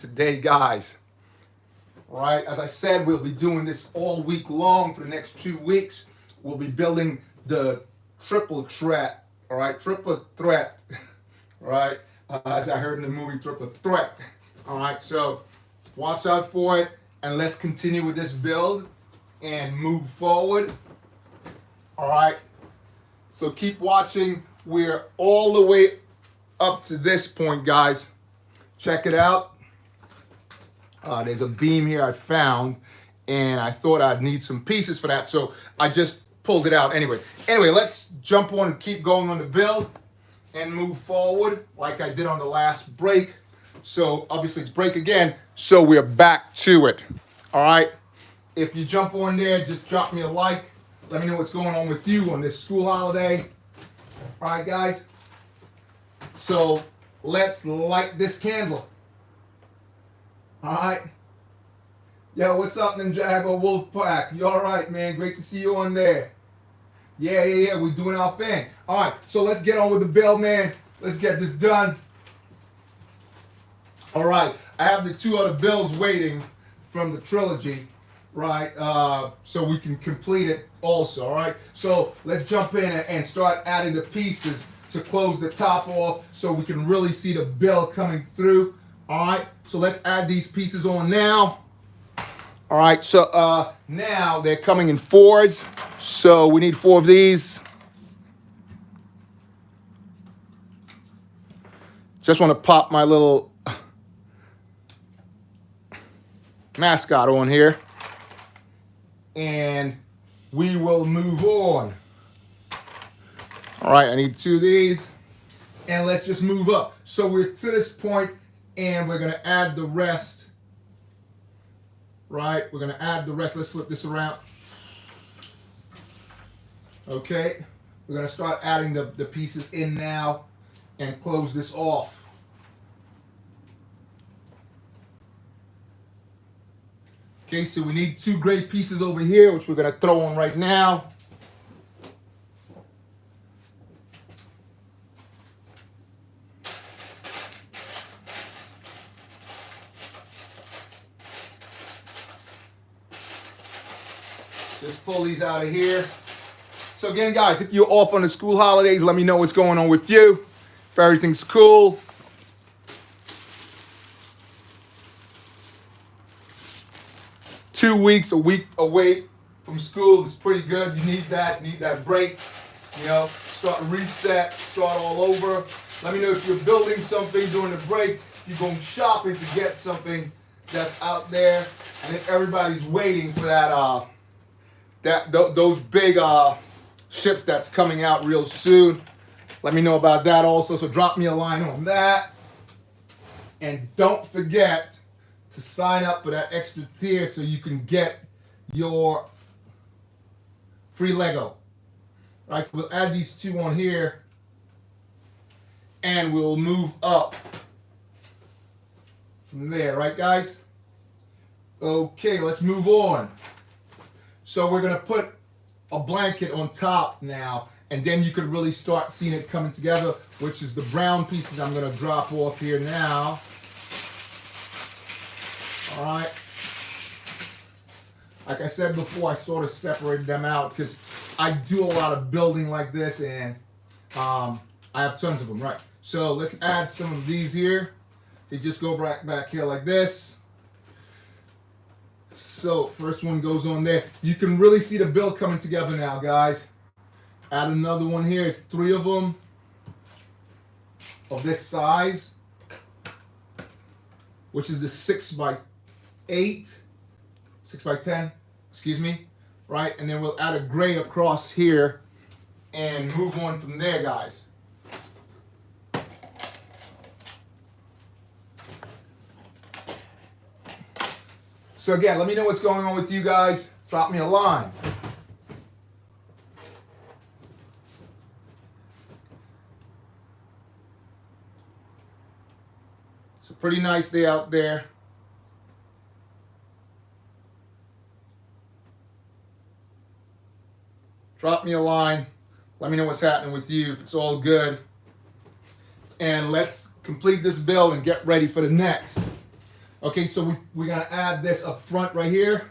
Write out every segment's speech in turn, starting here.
today, guys. All right, as I said, we'll be doing this all week long for the next 2 weeks. We'll be building the triple threat. All right, triple threat. All right, as I heard in the movie, triple threat. All right, so watch out for it, and let's continue with this build and move forward. All right, so keep watching. We're all the way up to this point, guys. Check it out. There's a beam here I found, and I thought I'd need some pieces for that, so I just pulled it out anyway. Anyway, let's jump on and keep going on the build and move forward like I did on the last break. So obviously it's break again, so we're back to it. All right, if you jump on there, just drop me a like. Let me know what's going on with you on this school holiday. All right, guys, so let's light this candle. All right. Yo, what's up, Ninjago Wolfpack? You all right, man? Great to see you on there. Yeah. We're doing our thing. All right, so let's get on with the build, man. Let's get this done. All right, I have the two other builds waiting from the trilogy, right? So we can complete it also, all right? So let's jump in and start adding the pieces to close the top off so we can really see the build coming through. All right, so let's add these pieces on now. All right, so now they're coming in fours. So we need 4 of these. Just want to pop my little mascot on here. And we will move on. All right, I need 2 of these. And let's just move up. So we're to this point, and we're going to add the rest. Right? We're going to add the rest. Let's flip this around. Okay. We're going to start adding the pieces in now and close this off. Okay, so we need 2 gray pieces over here, which we're going to throw on right now. Just pull these out of here. So again, guys, if you're off on the school holidays, let me know what's going on with you. If everything's cool. A week away from school is pretty good. You need that break. You know, start reset, start all over. Let me know if you're building something during the break, you're going shopping to get something that's out there, and if everybody's waiting for that those big ships that's coming out real soon. Let me know about that also. So drop me a line on that. And don't forget to sign up for that extra tier so you can get your free Lego. All right, so we'll add these 2 on here. And we'll move up from there, right, guys? Okay, let's move on. So we're going to put a blanket on top now, and then you could really start seeing it coming together, which is the brown pieces I'm going to drop off here now. All right. Like I said before, I sort of separated them out because I do a lot of building like this, and I have tons of them, right? So let's add some of these here. They just go back here like this. So first one goes on there. You can really see the build coming together now, guys. Add another one here. It's 3 of them of this size, which is the 6x8, 6x10, excuse me, right? And then we'll add a gray across here and move on from there, guys. So again, let me know what's going on with you guys. Drop me a line. It's a pretty nice day out there. Drop me a line. Let me know what's happening with you, if it's all good. And let's complete this build and get ready for the next. Okay, so we're gonna add this up front right here.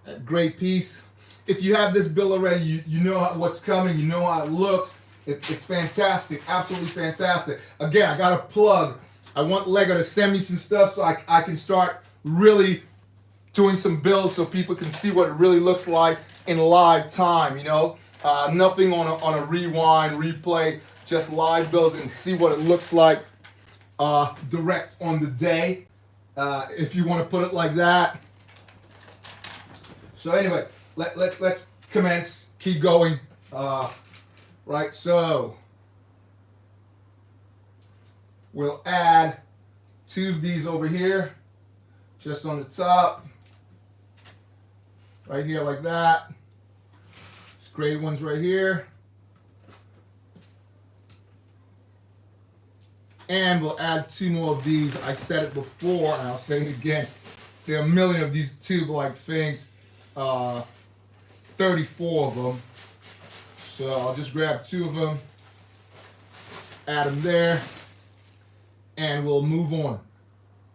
That gray piece. If you have this build already, you know what's coming. You know how it looks. It's fantastic, absolutely fantastic. Again, I got a plug. I want Lego to send me some stuff so I can start really doing some builds so people can see what it really looks like in live time. You know, nothing on a rewind, replay, just live builds and see what it looks like direct on the day. If you want to put it like that. So anyway, let's commence. Keep going. Right, so we'll add 2 of these over here, just on the top, right here like that. These gray ones right here. And we'll add 2 more of these. I said it before, and I'll say it again. There are a million of these tube-like things. 34 of them. So I'll just grab 2 of them, add them there, and we'll move on.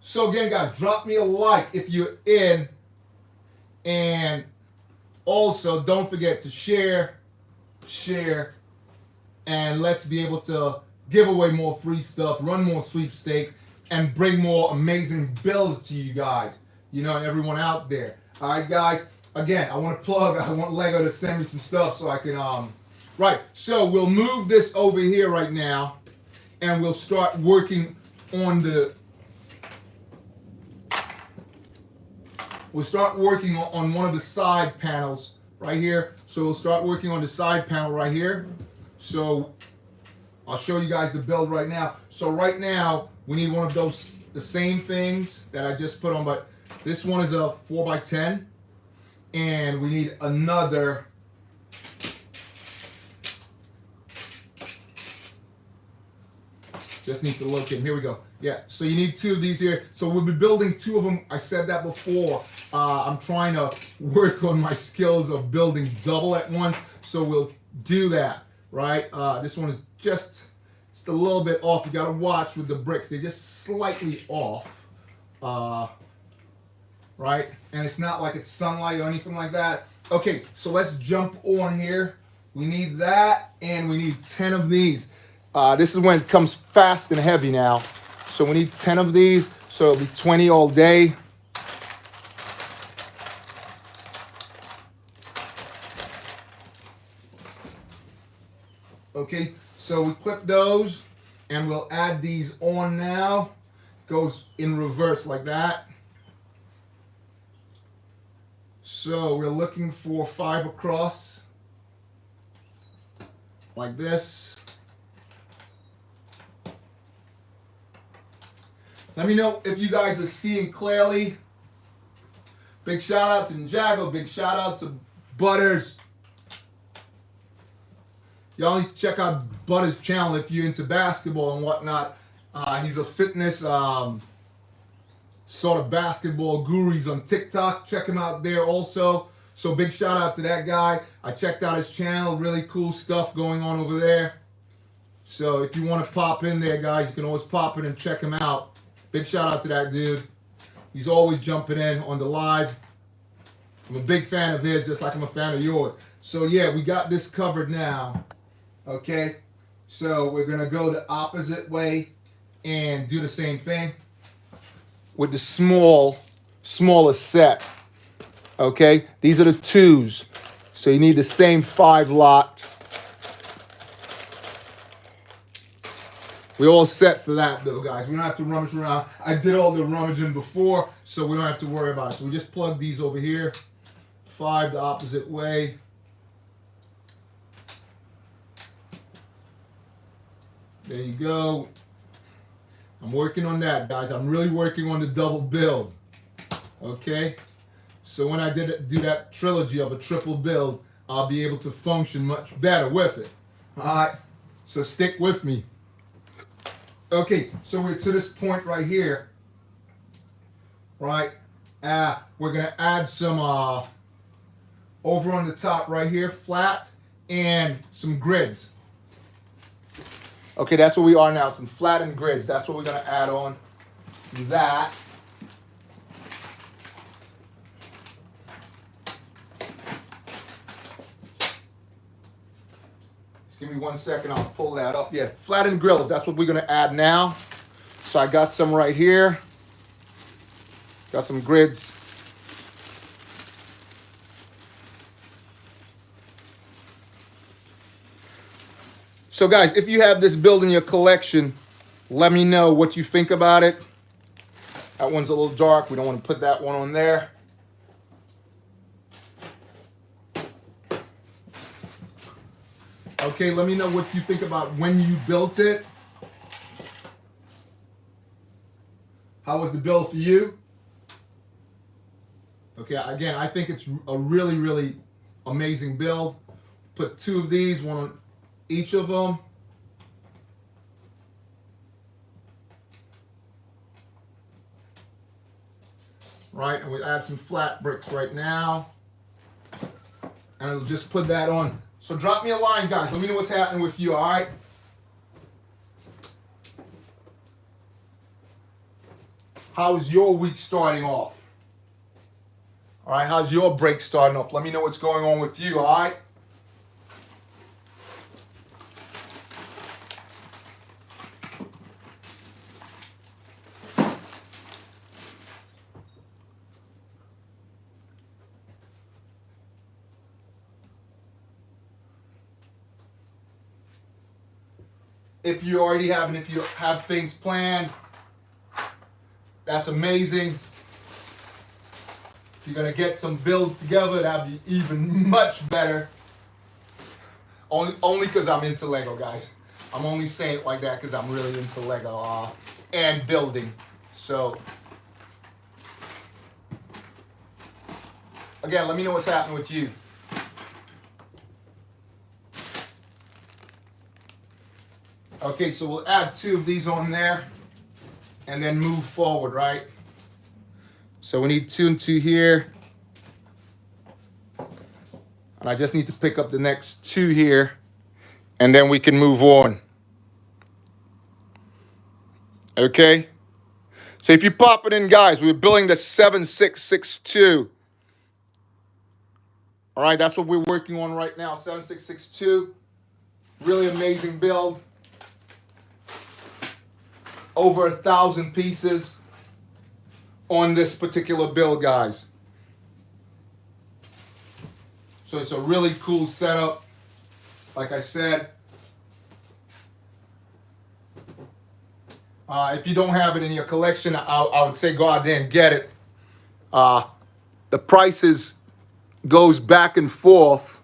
So again, guys, drop me a like if you're in, and also don't forget to share, and let's be able to give away more free stuff, run more sweepstakes, and bring more amazing builds to you guys, you know, and everyone out there. All right, guys. Again, I want to plug. I want Lego to send me some stuff so I can Right, so we'll move this over here right now, and we'll start working on the. We'll start working on one of the side panels right here. So we'll start working on the side panel right here. So I'll show you guys the build right now. So right now we need one of those, the same things that I just put on, but this one is a 4x10, and we need another. Just need to locate them. Here we go. Yeah, so you need 2 of these here. So we'll be building 2 of them. I said that before. I'm trying to work on my skills of building double at once. So we'll do that, right? This one is just a little bit off. You got to watch with the bricks. They're just slightly off, right? And it's not like it's sunlight or anything like that. Okay, so let's jump on here. We need that, and we need 10 of these. This is when it comes fast and heavy now. So we need 10 of these. So it'll be 20 all day. Okay, so we clip those, and we'll add these on now. Goes in reverse like that. So we're looking for 5 across, like this. Let me know if you guys are seeing clearly. Big shout out to Ninjago. Big shout out to Butters. Y'all need to check out Butters' channel if you're into basketball and whatnot. He's a fitness sort of basketball guru. He's on TikTok. Check him out there also. So big shout out to that guy. I checked out his channel. Really cool stuff going on over there. So if you want to pop in there, guys, you can always pop in and check him out. Big shout out to that dude. He's always jumping in on the live. I'm a big fan of his, just like I'm a fan of yours. So yeah, we got this covered now. Okay, so we're gonna go the opposite way and do the same thing with the smaller set. Okay, these are the 2s. So you need the same 5 lot. We're all set for that though, guys. We don't have to rummage around. I did all the rummaging before, so we don't have to worry about it. So we just plug these over here. 5 the opposite way. There you go. I'm working on that, guys. I'm really working on the double build. Okay? So when I do that trilogy of a triple build, I'll be able to function much better with it. Alright? So stick with me. Okay, so we're to this point right here, right? We're gonna add some over on the top right here, flat, and some grids. Okay, that's where we are now, some flat and grids. That's what we're gonna add on to that. Just give me 1 second, I'll pull that up. Yeah, flattened grills, that's what we're gonna add now. So I got some right here. Got some grids. So guys, if you have this build in your collection, let me know what you think about it. That one's a little dark. We don't want to put that one on there. Okay, let me know what you think about when you built it. How was the build for you? Okay, again, I think it's a really, really amazing build. Put 2 of these, one on each of them. Right, and we add some flat bricks right now. And we'll just put that on. So drop me a line, guys. Let me know what's happening with you, all right? How's your week starting off? All right, how's your break starting off? Let me know what's going on with you, all right? If you already have, and if you have things planned, that's amazing. If you're gonna get some builds together, that'd be even much better. Only because I'm into Lego, guys. I'm only saying it like that because I'm really into Lego and building. So, again, let me know what's happening with you. Okay, so we'll add 2 of these on there and then move forward, right? So we need 2 and 2 here. And I just need to pick up the next 2 here and then we can move on. Okay? So if you pop it in, guys, we're building the 7662. All right, that's what we're working on right now, 7662. Really amazing build. Over 1,000 pieces on this particular build, guys. So it's a really cool setup. Like I said, if you don't have it in your collection, I would say go out there and get it. The prices goes back and forth.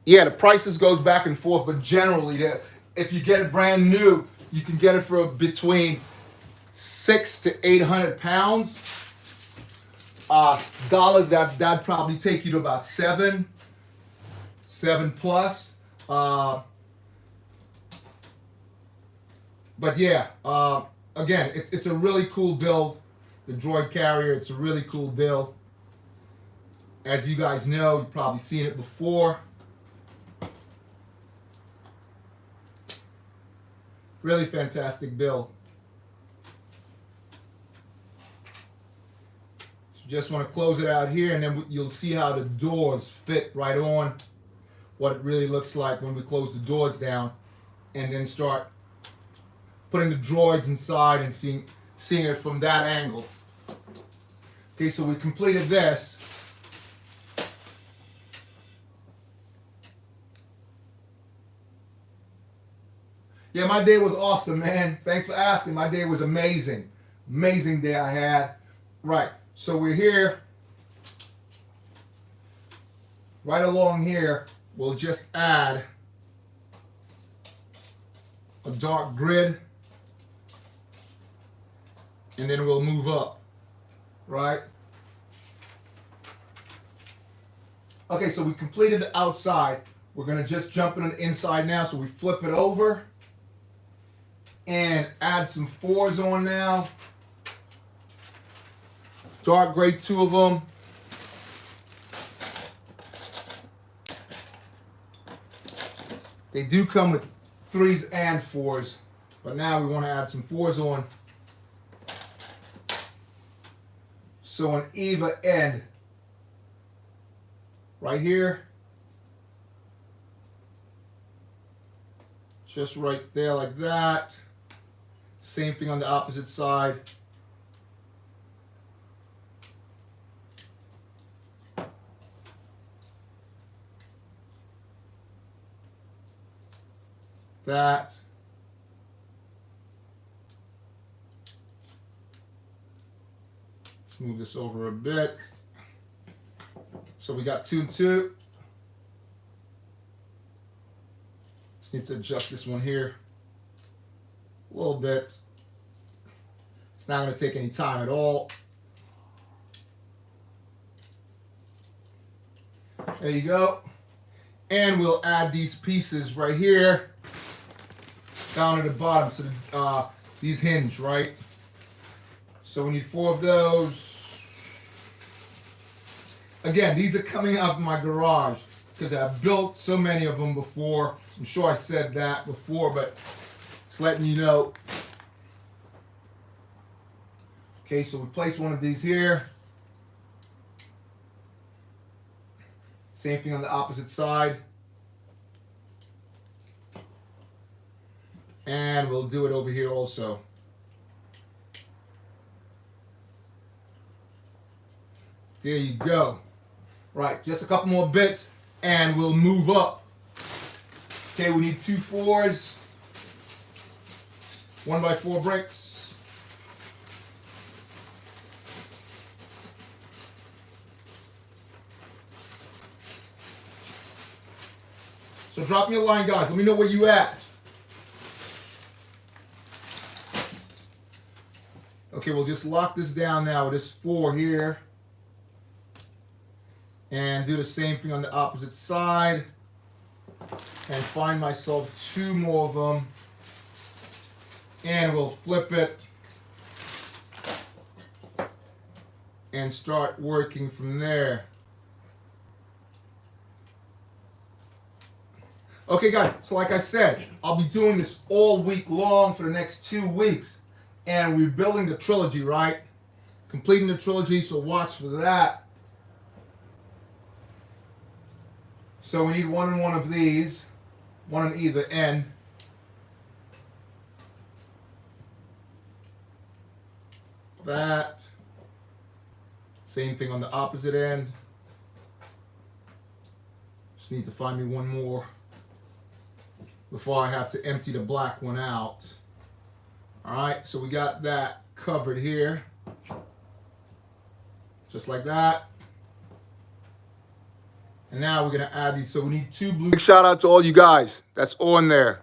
Yeah, the prices goes back and forth, but generally, if you get it brand new, you can get it for between 600 to 800 pounds. Dollars, that'd probably take you to about 7 plus. But yeah, again, it's a really cool build. The droid carrier, it's a really cool build. As you guys know, you've probably seen it before. Really fantastic build. So just want to close it out here, and then you'll see how the doors fit right on, what it really looks like when we close the doors down, and then start putting the droids inside and seeing it from that angle. Okay, so we completed this. Yeah, my day was awesome, man. Thanks for asking. My day was amazing. Amazing day I had. Right, so we're here. Right along here, we'll just add a dark grid. and then we'll move up, right? Okay, so we completed the outside. We're gonna just jump in on the inside now. So we flip it over and add some 4s on now. Dark gray, 2 of them. They do come with 3s and 4s, but now we want to add some 4s on. So on either end, right here, just right there like that. Same thing on the opposite side. That. Let's move this over a bit. So we got 2 and 2. Just need to adjust this one here a little bit. It's not going to take any time at all. There you go. And we'll add these pieces right here down at the bottom. So these hinge, right? So we need 4 of those. Again, these are coming out of my garage because I've built so many of them before. I'm sure I said that before, but just letting you know. Okay, so we place one of these here. Same thing on the opposite side. And we'll do it over here also. There you go. Right, just a couple more bits and we'll move up. Okay, we need 2 4s. 1x4 bricks. So drop me a line, guys. Let me know where you at. Okay, we'll just lock this down now with this 4 here. And do the same thing on the opposite side. And find myself 2 more of them. And we'll flip it. And start working from there. Okay, guys, so like I said, I'll be doing this all week long for the next 2 weeks. And we're building the trilogy, right? Completing the trilogy, so watch for that. So we need 1 and 1 of these, 1 on either end. That. Same thing on the opposite end. Just need to find me 1 more before I have to empty the black one out. Alright, so we got that covered here. Just like that. And now we're going to add these. So we need 2 blue. Big shout out to all you guys that's on there.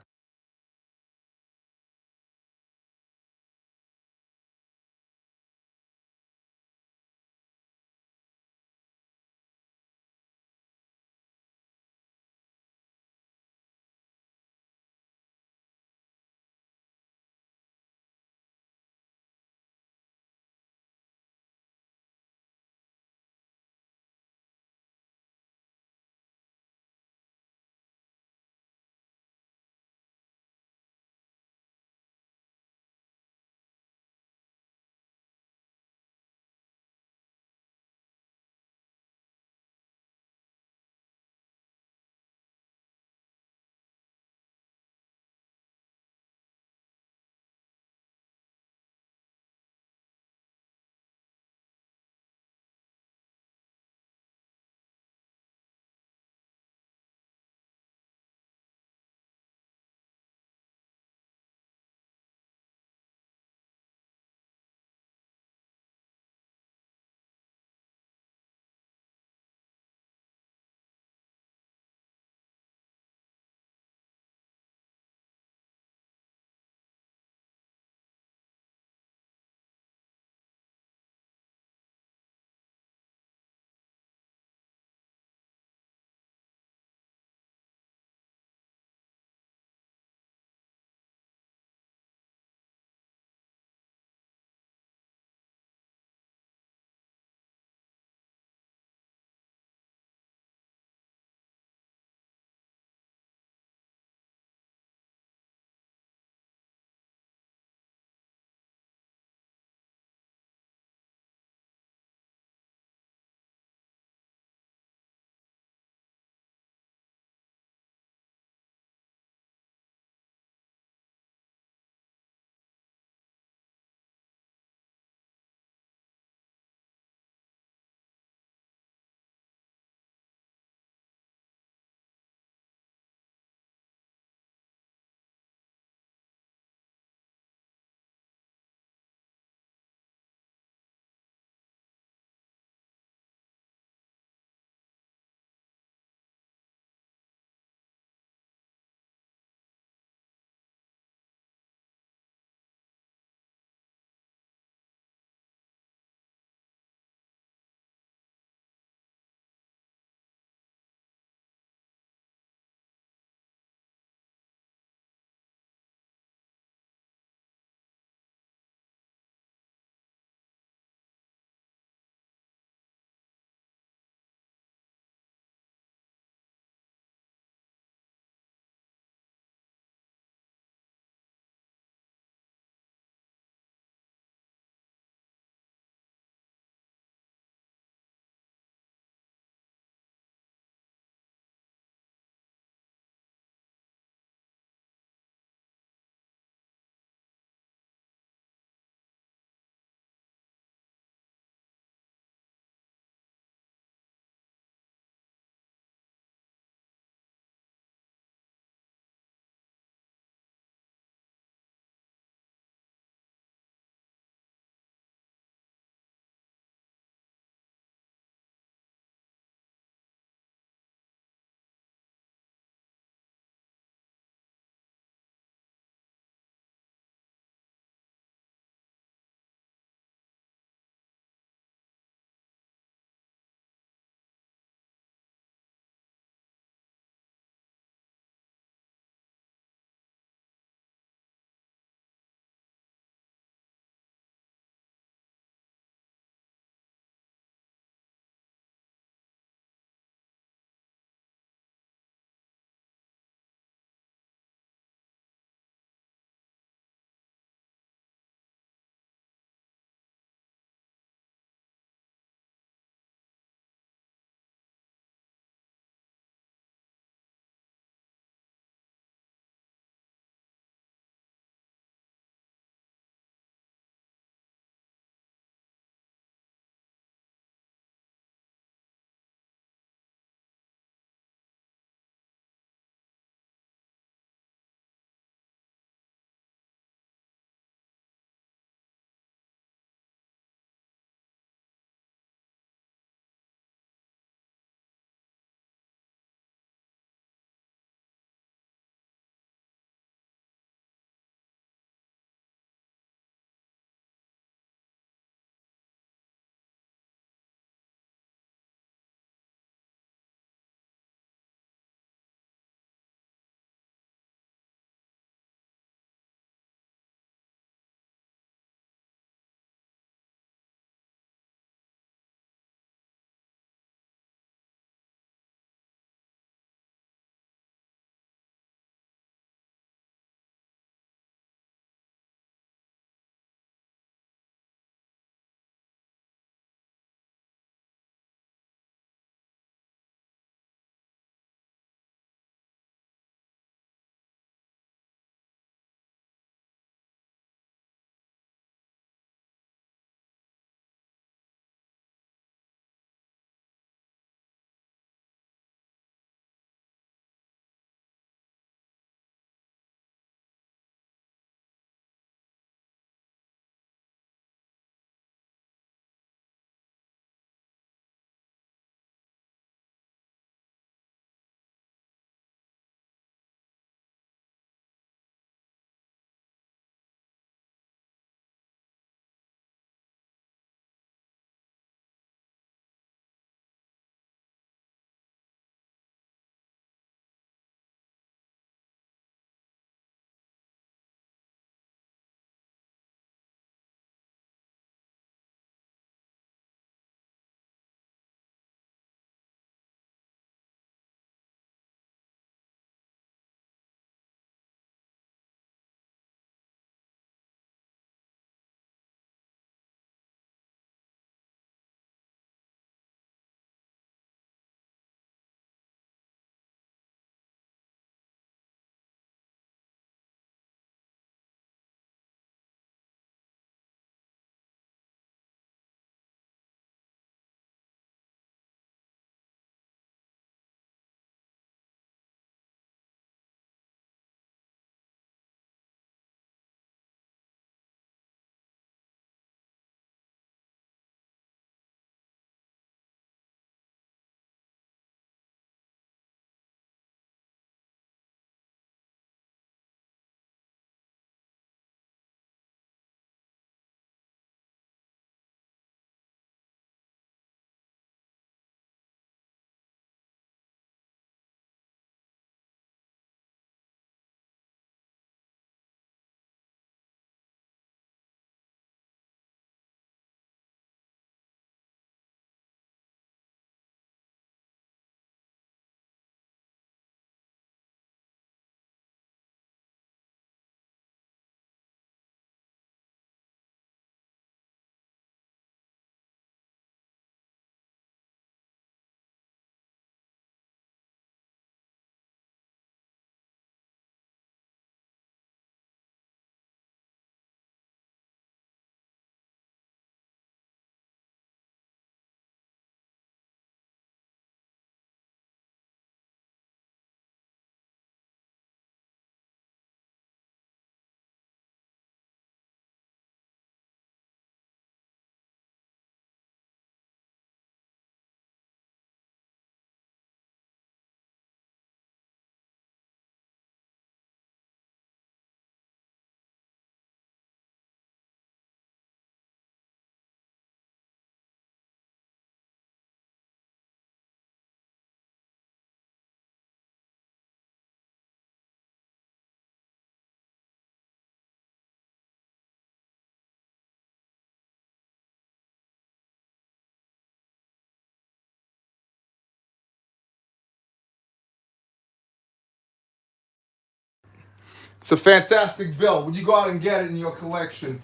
It's a fantastic build. When you go out and get it in your collection.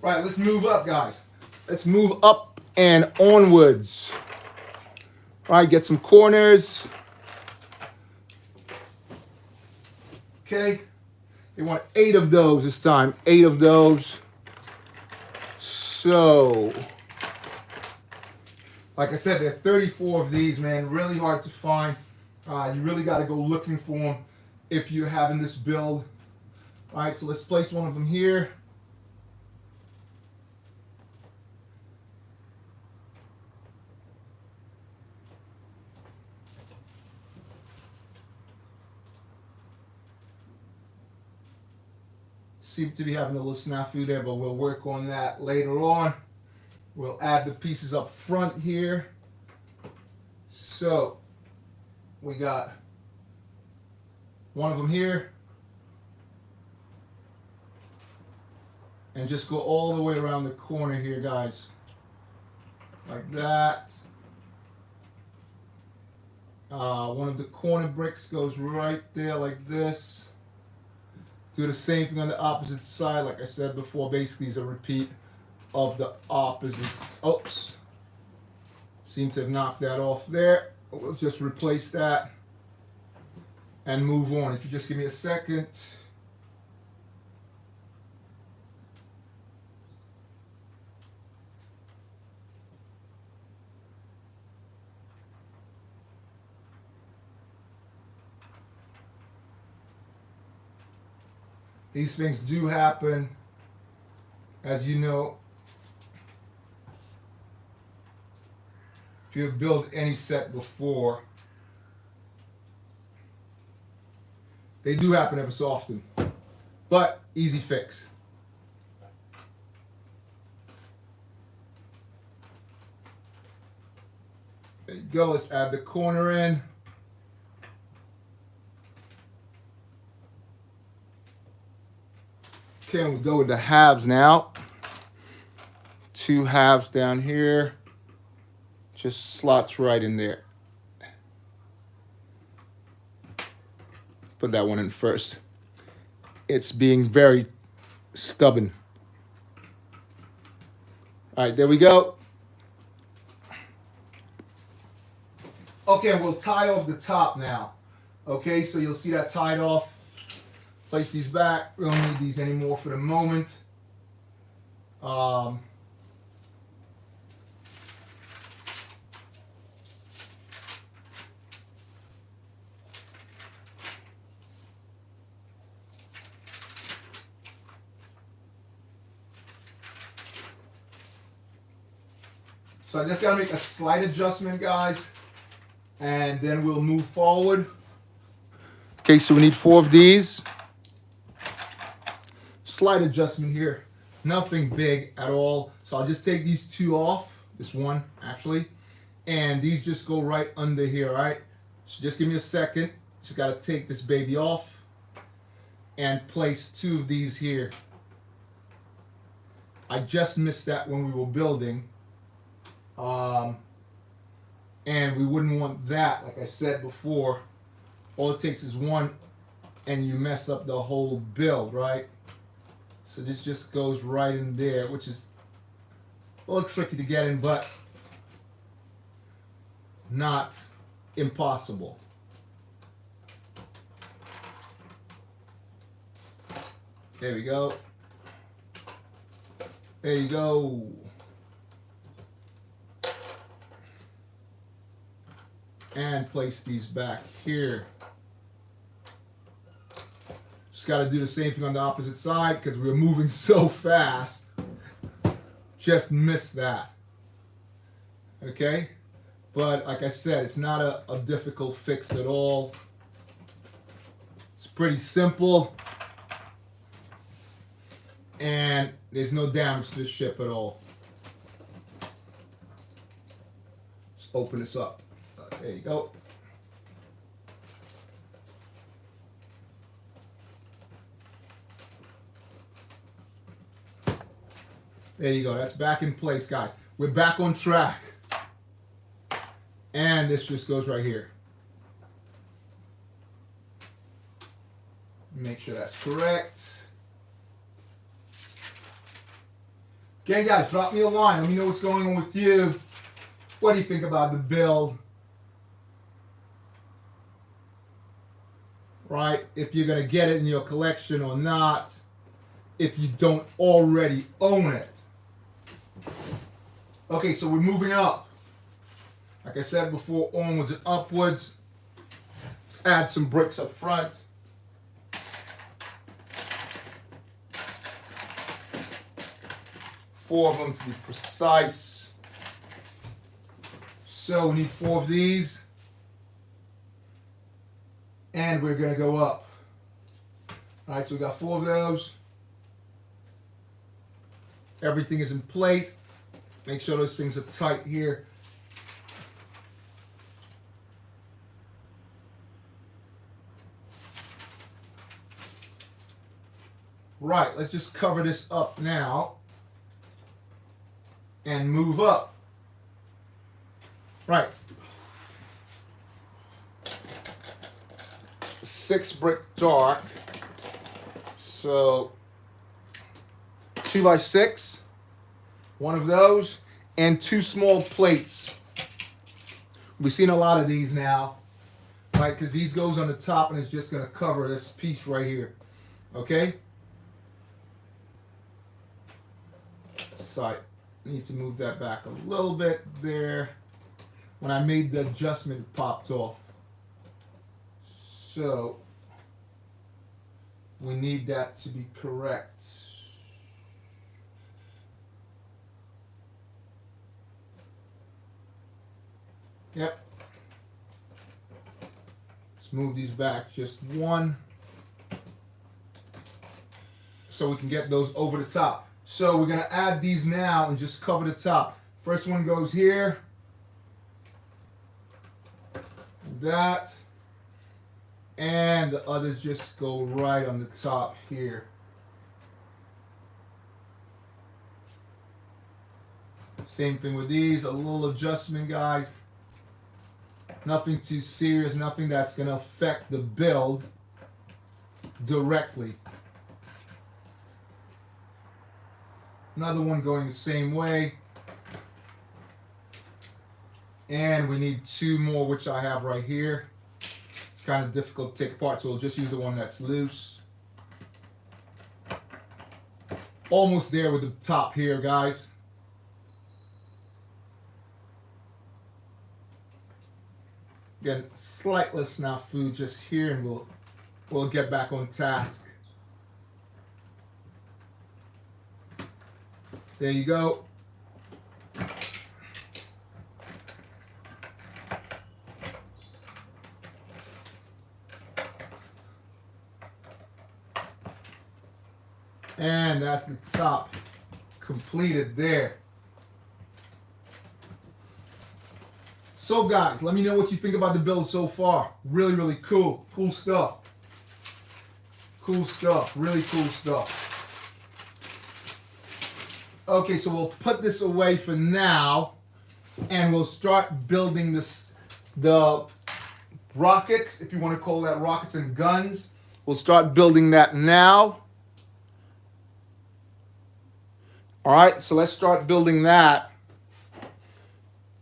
Right, let's move up, guys. Let's move up and onwards. All right, get some corners. Okay. They want 8 of those this time. 8 of those. So, like I said, there are 34 of these, man. Really hard to find. You really got to go looking for them if you're having this build. All right, so let's place one of them here. Seem to be having a little snafu there, but we'll work on that later on. We'll add the pieces up front here. So we got one of them here. And just go all the way around the corner here, guys. Like that. One of the corner bricks goes right there like this. Do the same thing on the opposite side. Like I said before, basically is a repeat of the opposites. Oops. Seem to have knocked that off there. We'll just replace that and move on. If you just give me a second. These things do happen, as you know. If you've built any set before, they do happen ever so often, but easy fix. There you go. Let's add the corner in. Okay, we go with the halves now. 2 halves down here. Just slots right in there. Put that one in first. It's being very stubborn. All right, there we go. Okay, we'll tie off the top now. Okay, so you'll see that tied off. Place these back. We don't need these anymore for the moment. So I just got to make a slight adjustment, guys, and then we'll move forward. Okay, so we need 4 of these. Slight adjustment here, nothing big at all. So I'll just take these 2 off, this one actually, and these just go right under here, all right? So just give me a second. Just got to take this baby off and place 2 of these here. I just missed that when we were building. And we wouldn't want that, like I said before. All it takes is 1 and you mess up the whole build, right? So this just goes right in there, which is a little tricky to get in, but not impossible. There we go. There you go. And place these back here. Just got to do the same thing on the opposite side because we're moving so fast. Just missed that. Okay? But like I said, it's not a difficult fix at all. It's pretty simple. And there's no damage to the ship at all. Let's open this up. There you go. There you go. That's back in place, guys. We're back on track. And this just goes right here. Make sure that's correct. Again, guys, drop me a line. Let me know what's going on with you. What do you think about the build? Right? If you're going to get it in your collection or not. If you don't already own it. Okay, so we're moving up. Like I said before, onwards and upwards. Let's add some bricks up front. Four of them to be precise. So we need 4 of these. And we're going to go up. Alright, so we got 4 of those. Everything is in place. Make sure those things are tight here. Right, let's just cover this up now. And move up. Right. 6 brick dark. So 2 by 6. One of those. And 2 small plates. We've seen a lot of these now. Right, because these goes on the top and it's just going to cover this piece right here. Okay? Side. Need to move that back a little bit there. When I made the adjustment, it popped off. So we need that to be correct. Yep. Let's move these back just 1. So we can get those over the top. So we're going to add these now and just cover the top. First one goes here. That. And the others just go right on the top here. Same thing with these. A little adjustment, guys. Nothing too serious. Nothing that's going to affect the build directly. Another one going the same way. And we need 2 more, which I have right here. It's kind of difficult to take apart, so we'll just use the one that's loose. Almost there with the top here, guys. Again, slight less snafu just here, and we'll get back on task. There you go. And that's the top completed there. So guys, let me know what you think about the build so far. Really, really cool. Cool stuff. Cool stuff. Really cool stuff. Okay, so we'll put this away for now, and we'll start building the rockets, if you want to call that rockets and guns. We'll start building that now. All right, so let's start building that.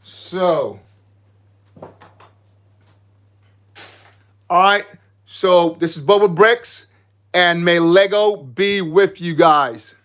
So, all right, so this is BOBAbrickz, and may Lego be with you guys.